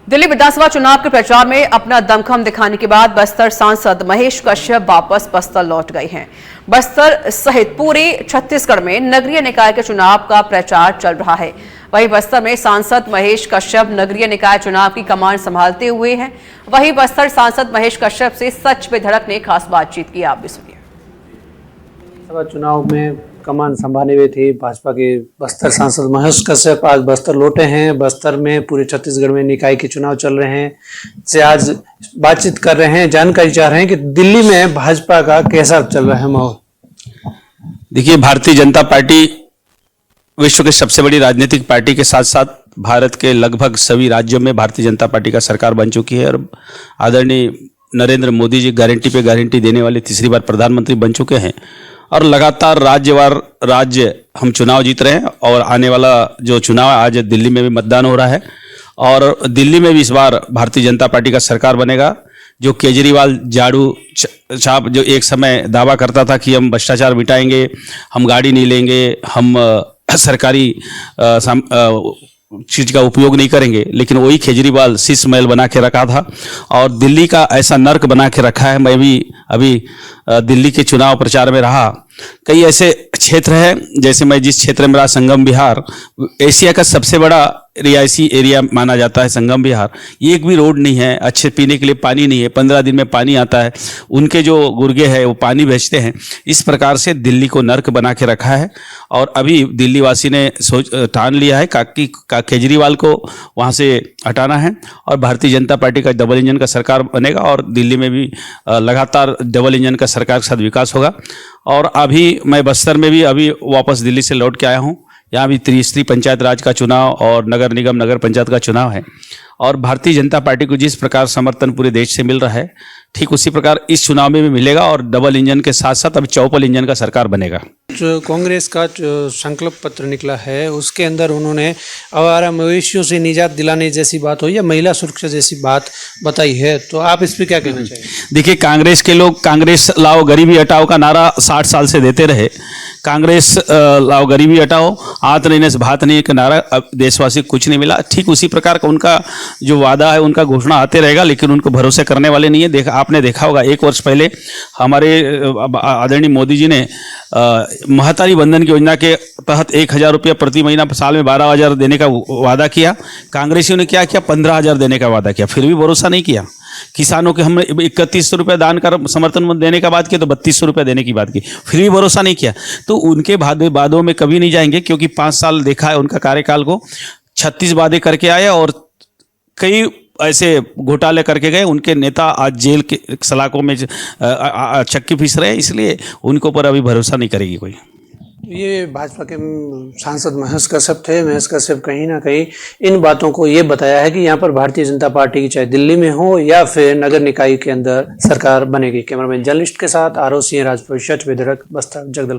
दिल्ली विधानसभा चुनाव के प्रचार में अपना दमखम दिखाने के बाद बस्तर सांसद महेश कश्यप वापस बस्तर लौट गए हैं। बस्तर सहित पूरे छत्तीसगढ़ में नगरीय निकाय के चुनाव का प्रचार चल रहा है। वहीं बस्तर में सांसद महेश कश्यप नगरीय निकाय चुनाव की कमान संभालते हुए हैं। वहीं बस्तर सांसद महेश कश्यप से सच पे धड़क ने खास बातचीत की, आप भी सुनिए। चुनाव में कमान संभाले हुए थे भाजपा के बस्तर सांसद महेश कश्यप आज बस्तर लौटे हैं। बस्तर में पूरे छत्तीसगढ़ में निकाय के चुनाव चल रहे हैं, से आज बातचीत कर रहे हैं, जानकारी चाह रहे हैं कि दिल्ली में भाजपा का कैसा चल रहा है माहौल। देखिए, भारतीय जनता पार्टी विश्व की सबसे बड़ी राजनीतिक पार्टी के साथ साथ भारत के लगभग सभी राज्यों में भारतीय जनता पार्टी का सरकार बन चुकी है और आदरणीय नरेंद्र मोदी जी गारंटी पे गारंटी देने वाले तीसरी बार प्रधानमंत्री बन चुके हैं और लगातार राज्य हम चुनाव जीत रहे हैं। और आने वाला जो चुनाव है, आज दिल्ली में भी मतदान हो रहा है और दिल्ली में भी इस बार भारतीय जनता पार्टी का सरकार बनेगा। जो केजरीवाल झाड़ू छाप जो एक समय दावा करता था कि हम भ्रष्टाचार मिटाएंगे, हम गाड़ी नहीं लेंगे, हम सरकारी चीज का उपयोग नहीं करेंगे, लेकिन वही केजरीवाल शीश महल बना के रखा था और दिल्ली का ऐसा नर्क बना के रखा है। मैं भी अभी दिल्ली के चुनाव प्रचार में रहा। कई ऐसे क्षेत्र हैं, जैसे मैं जिस क्षेत्र में रहा संगम विहार, एशिया का सबसे बड़ा रिहायशी एरिया माना जाता है संगम विहार। एक भी रोड नहीं है, अच्छे पीने के लिए पानी नहीं है, 15 दिन में पानी आता है, उनके जो गुर्गे हैं वो पानी बेचते हैं। इस प्रकार से दिल्ली को नर्क बना के रखा है और अभी दिल्ली वासी ने ठान लिया है कि केजरीवाल को वहाँ से हटाना है और भारतीय जनता पार्टी का डबल इंजन का सरकार बनेगा और दिल्ली में भी लगातार डबल इंजन का सरकार के साथ विकास होगा। और अभी मैं बस्तर में भी अभी वापस दिल्ली से लौट के आया हूँ। यहाँ भी त्रिस्तरीय पंचायत राज का चुनाव और नगर निगम नगर पंचायत का चुनाव है और भारतीय जनता पार्टी को जिस प्रकार समर्थन पूरे देश से मिल रहा है, ठीक उसी प्रकार इस चुनाव में भी मिलेगा और डबल इंजन के साथ साथ अभी चौपल इंजन का सरकार बनेगा। जो कांग्रेस का जो संकल्प पत्र निकला है उसके अंदर उन्होंने आवारा मवेशियों से निजात दिलाने जैसी बात हो या महिला सुरक्षा जैसी बात बताई है, तो आप इस पर क्या कहना चाहिए? देखिए, कांग्रेस के लोग कांग्रेस लाओ गरीबी हटाओ का नारा 60 साल से देते रहे। कांग्रेस लाओ गरीबी हटाओ, आत नहीं भात नहीं का नारा अब देशवासी कुछ नहीं मिला। ठीक उसी प्रकार का उनका जो वादा है, उनका घोषणा आते रहेगा, लेकिन उनको भरोसे करने वाले नहीं है। आपने देखा होगा 1 वर्ष पहले हमारे आदरणीय मोदी जी ने महतारी बंधन की योजना के तहत 1000 रुपया प्रति महीना साल में 12,000 देने का वादा किया। कांग्रेसियों ने क्या किया, 15,000 देने का वादा किया, फिर भी भरोसा नहीं किया। किसानों के हमने 3100 रुपये दान कर समर्थन देने का बात किया तो 3200 रुपये देने की बात की, फिर भी भरोसा नहीं किया। तो उनके वादों में कभी नहीं जाएंगे, क्योंकि 5 साल देखा है उनका कार्यकाल को। 36 वादे करके आए और कई ऐसे घोटाले करके गए। उनके नेता आज जेल के सलाखों में चक्की पीस रहे हैं, इसलिए उनके ऊपर अभी भरोसा नहीं करेगी कोई। ये भाजपा के सांसद महेश कश्यप थे। महेश कश्यप कहीं ना कहीं इन बातों को ये बताया है कि यहाँ पर भारतीय जनता पार्टी की चाहे दिल्ली में हो या फिर नगर निकाय के अंदर सरकार बनेगी। कैमरामैन जर्नलिस्ट के साथ आरोप सिंह, राजपुर, सच पे धड़क, बस्तर, जगदलपुर।